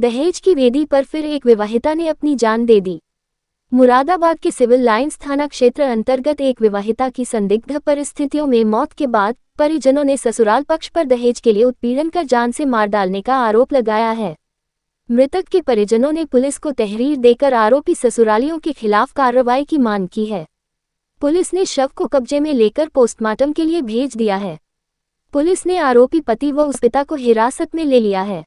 दहेज की वेदी पर फिर एक विवाहिता ने अपनी जान दे दी। मुरादाबाद के सिविल लाइंस थाना क्षेत्र अंतर्गत एक विवाहिता की संदिग्ध परिस्थितियों में मौत के बाद परिजनों ने ससुराल पक्ष पर दहेज के लिए उत्पीड़न कर जान से मार डालने का आरोप लगाया है। मृतक के परिजनों ने पुलिस को तहरीर देकर आरोपी ससुरालियों के खिलाफ कार्रवाई की मांग की है। पुलिस ने शव को कब्जे में लेकर पोस्टमार्टम के लिए भेज दिया है। पुलिस ने आरोपी पति व उस पिता को हिरासत में ले लिया है।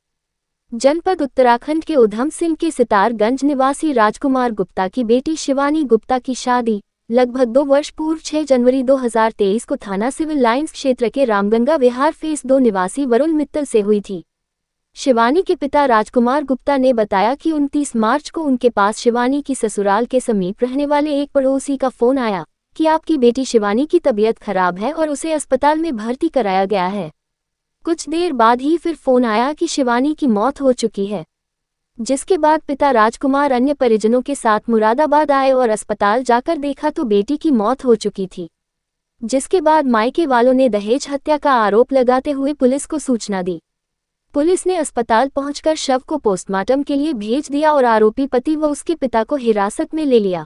जनपद उत्तराखंड के उधम सिंह के सितारगंज निवासी राजकुमार गुप्ता की बेटी शिवानी गुप्ता की शादी लगभग 2 वर्ष पूर्व 6 जनवरी 2023 को थाना सिविल लाइंस क्षेत्र के रामगंगा विहार फेस 2 निवासी वरुण मित्तल से हुई थी। शिवानी के पिता राजकुमार गुप्ता ने बताया कि 29 मार्च को उनके पास शिवानी की ससुराल के समीप रहने वाले एक पड़ोसी का फोन आया कि आपकी बेटी शिवानी की तबीयत खराब है और उसे अस्पताल में भर्ती कराया गया है। कुछ देर बाद ही फिर फोन आया कि शिवानी की मौत हो चुकी है, जिसके बाद पिता राजकुमार अन्य परिजनों के साथ मुरादाबाद आए और अस्पताल जाकर देखा तो बेटी की मौत हो चुकी थी। जिसके बाद मायके वालों ने दहेज हत्या का आरोप लगाते हुए पुलिस को सूचना दी। पुलिस ने अस्पताल पहुंचकर शव को पोस्टमार्टम के लिए भेज दिया और आरोपी पति व उसके पिता को हिरासत में ले लिया।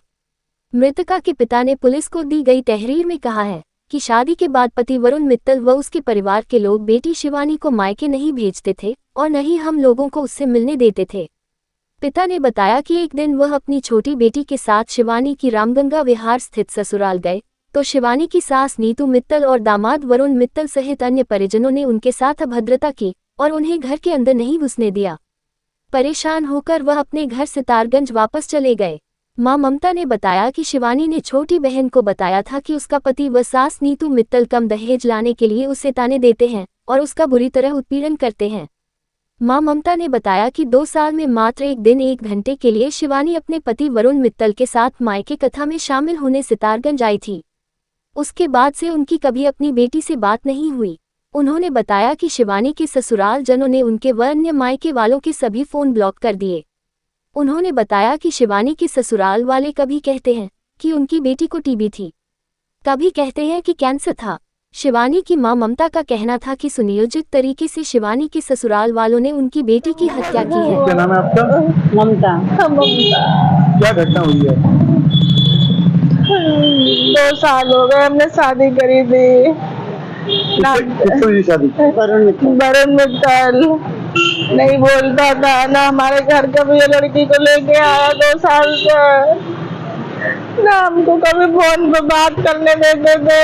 मृतका के पिता ने पुलिस को दी गई तहरीर में कहा है कि शादी के बाद पति वरुण मित्तल व उसके परिवार के लोग बेटी शिवानी को मायके नहीं भेजते थे और न ही हम लोगों को उससे मिलने देते थे। पिता ने बताया कि एक दिन वह अपनी छोटी बेटी के साथ शिवानी की रामगंगा विहार स्थित ससुराल गए तो शिवानी की सास नीतू मित्तल और दामाद वरुण मित्तल सहित अन्य परिजनों ने उनके साथ अभद्रता की और उन्हें घर के अंदर नहीं घुसने दिया। परेशान होकर वह अपने घर सितारगंज वापस चले गए। मां ममता ने बताया कि शिवानी ने छोटी बहन को बताया था कि उसका पति व सास नीतू मित्तल कम दहेज लाने के लिए उसे ताने देते हैं और उसका बुरी तरह उत्पीड़न करते हैं। मां ममता ने बताया कि 2 साल में मात्र एक दिन 1 घंटे के लिए शिवानी अपने पति वरुण मित्तल के साथ मायके कथा में शामिल होने सितारगंज आई थी। उसके बाद से उनकी कभी अपनी बेटी से बात नहीं हुई। उन्होंने बताया कि शिवानी के ससुराल जनों ने उनके व अन्य मायके वालों के सभी फोन ब्लॉक कर दिए। उन्होंने बताया कि शिवानी के ससुराल वाले कभी कहते हैं कि उनकी बेटी को टीबी थी, कभी कहते हैं कि कैंसर था। शिवानी की मां ममता का कहना था कि सुनियोजित तरीके से शिवानी के ससुराल वालों ने उनकी बेटी की हत्या की है। क्या नाम है आपका? ममता। क्या घटना हुई है? 2 साल हो गए हमने शादी करी थी। शादी वरुण मित्तल नहीं बोलता था ना, हमारे घर कभी ये लड़की को लेके आया 2 साल से, ना हमको कभी फोन पे बात करने देते थे।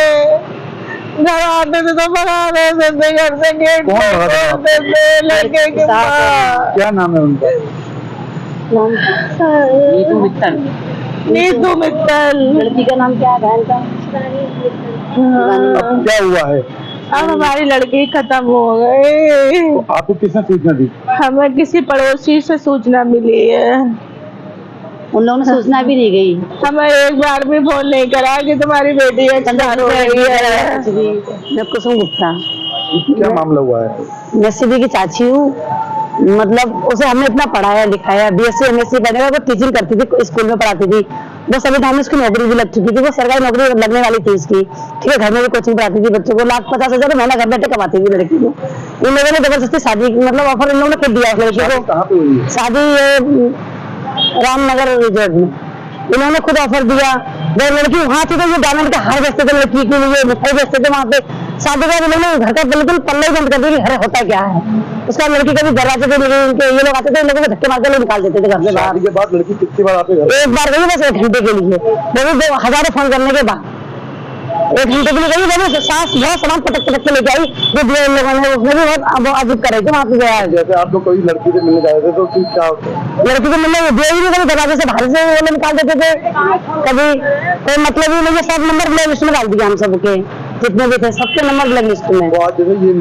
घर आते थे तो भगा देते थे, घर से गेट खोलते थे लड़के के पास। क्या नाम है उनका? नीतू मित्तल। लड़की का नाम क्या है? बहन का? अब क्या हुआ है? अब हमारी लड़की खत्म हो गई। तो आपको किसने सूचना दी? हमें किसी पड़ोसी से सूचना मिली है। उन लोगों ने सूचना भी नहीं गई। हमें एक बार भी फोन नहीं करा कि तुम्हारी बेटी एक्सपायर हो गई है। मैं कुसुम गुप्ता। क्या मामला हुआ है? मैं सीधी की चाची हूँ। मतलब उसे हमने इतना पढ़ाया लिखाया, BSc MSc पढ़ने का, वो टीचिंग करती थी, स्कूल में पढ़ाती थी। वो सभी टाइम में उसकी नौकरी भी लग चुकी थी, वो सरकारी नौकरी लगने वाली थी इसकी। ठीक है, घर में भी कोचिंग पढ़ाती थी बच्चों को, 1,50,000 महीना घर बैठे कमाती थी लड़की को। इन लोगों ने जबरदस्ती शादी मतलब ऑफर इन लोगों ने कर दिया उस लड़की को। कहाँ पे हुई है? शादी रामनगर रिजॉर्ट में इन्होंने खुद ऑफर दिया। जब लड़की वहाँ थी तो ये डायमंड का हार बेचते थे लड़की के लिए, मिठाई बेचते थे वहाँ पे। शादी के बाद इन्होंने घर का बिल्कुल पल्ला ही बंद कर दिया कि घर होता क्या है। उसका लड़की कभी दरवाजे पे नहीं, इनके ये लोग आते थे, इन लोगों को धक्के मार के लोग निकाल देते थे घर से बाहर। शादी के बाद लड़की कितनी बार आपके घर? एक बार गई बस 1 घंटे के लिए, वो भी 2,000 फोन करने के बाद 1 घंटे के लिए गई। मैंने सास बहुत सामान पटक के लेके आई, जो दिया इन लोगों ने, उसमें भी बहुत अजीब करे थे वहाँ पे गया। जैसे आप लोग कोई लड़की से मिलने गए थे तो फिर क्या होता है? लड़की को मिलने दिया ही नहीं, कभी दरवाजे से बाहर से वो निकाल देते थे, कभी कोई मतलब ही नहीं। सब नंबर ब्लैक लिस्ट में डाल दिया हम सबके, जितने भी थे सबके नंबर ब्लैक लिस्ट में। तो आज जैसे ये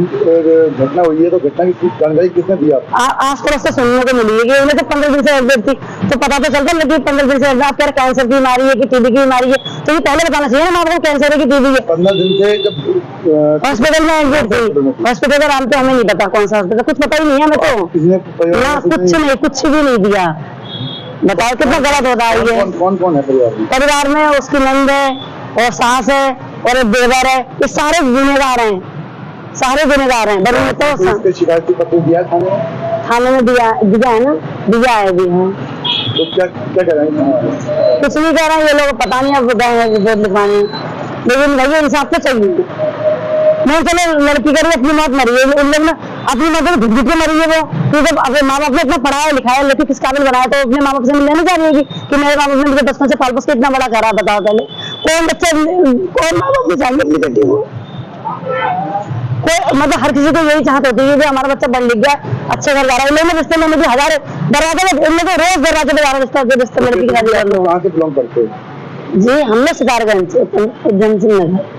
घटना हुई है तो घटना की जानकारी किसने दी आपको? आस पड़ोस से सुनने को मिली है कि उन्हें तो 15 दिन से एडमिट थी, तो पता तो चलता लेकिन 15 दिन से आप कह कैंसर की बीमारी है कि टीबी की बीमारी है, तो ये पहले बताना चाहिए ना आपको कैंसर है कि टीबी है। 15 दिन से जब हॉस्पिटल में एडमिट थी। हॉस्पिटल का नाम तो हमें नहीं पता कौन सा हॉस्पिटल, कुछ पता ही नहीं है हमें तो ना, कुछ नहीं, कुछ भी नहीं दिया। बताओ कितना गलत होता है ये। कौन कौन है परिवार में? परिवार में उसकी नंद है और सास है और एक देवर है, ये सारे गुनहगार हैं, सारे गुनहगार हैं। बड़ी तो शिकायत पत्र दिया थाने में दिया है ना। दिया है भी है। तो क्या क्या करेंगे? कुछ नहीं कह रहे हैं ये लोग, पता नहीं अब गए हैं रिपोर्ट लिखवाने, लेकिन भैया इंसाफ तो चाहिए। मैं चलो लड़की करी अपनी मौत मरी है, उन लोग ने अपनी मौत में घुट के मरी है वो, क्योंकि अपने माँ बाप ने इतना पढ़ाया लिखाया, लेकिन किस काबिल बनाया, तो अपने माँ बाप से मिलने नहीं जा रही है कि मेरे माँ बाप ने मुझे बचपन से पाल पोस के इतना बड़ा करा। बताओ पहले कौन बच्चा, कौन माँ बाप ने चाहिए अपनी बेटी को? कोई मतलब हर किसी को यही चाहत होती है कि हमारा बच्चा पढ़ लिख गया, अच्छे घर जा रहा है। इन लोगों रिश्ते में मुझे हजार दरवाजे में, इन लोगों रोज दरवाजे पे जा रहा रिश्ता लड़की की शादी कर लो। कहाँ से बिलोंग करते हो? जी हम लोग सितारगंज से, उज्जैन सिंह नगर।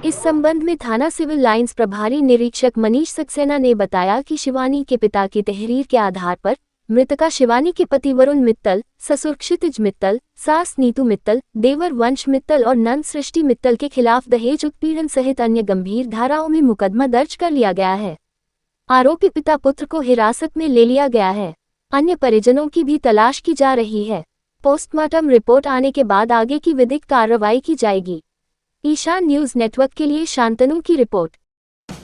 इस संबंध में थाना सिविल लाइंस प्रभारी निरीक्षक मनीष सक्सेना ने बताया कि शिवानी के पिता की तहरीर के आधार पर मृतका शिवानी के पति वरुण मित्तल, ससुर क्षितिज मित्तल, सास नीतू मित्तल, देवर वंश मित्तल और नंद सृष्टि मित्तल के खिलाफ दहेज उत्पीड़न सहित अन्य गंभीर धाराओं में मुकदमा दर्ज कर लिया गया है। आरोपी पिता पुत्र को हिरासत में ले लिया गया है। अन्य परिजनों की भी तलाश की जा रही है। पोस्टमार्टम रिपोर्ट आने के बाद आगे की विधिक कार्रवाई की जाएगी। ईशान न्यूज नेटवर्क के लिए शांतनु की रिपोर्ट।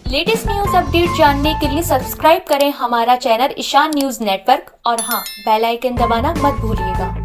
लेटेस्ट न्यूज अपडेट जानने के लिए सब्सक्राइब करें हमारा चैनल ईशान न्यूज नेटवर्क और हाँ, बेल आइकन दबाना मत भूलिएगा।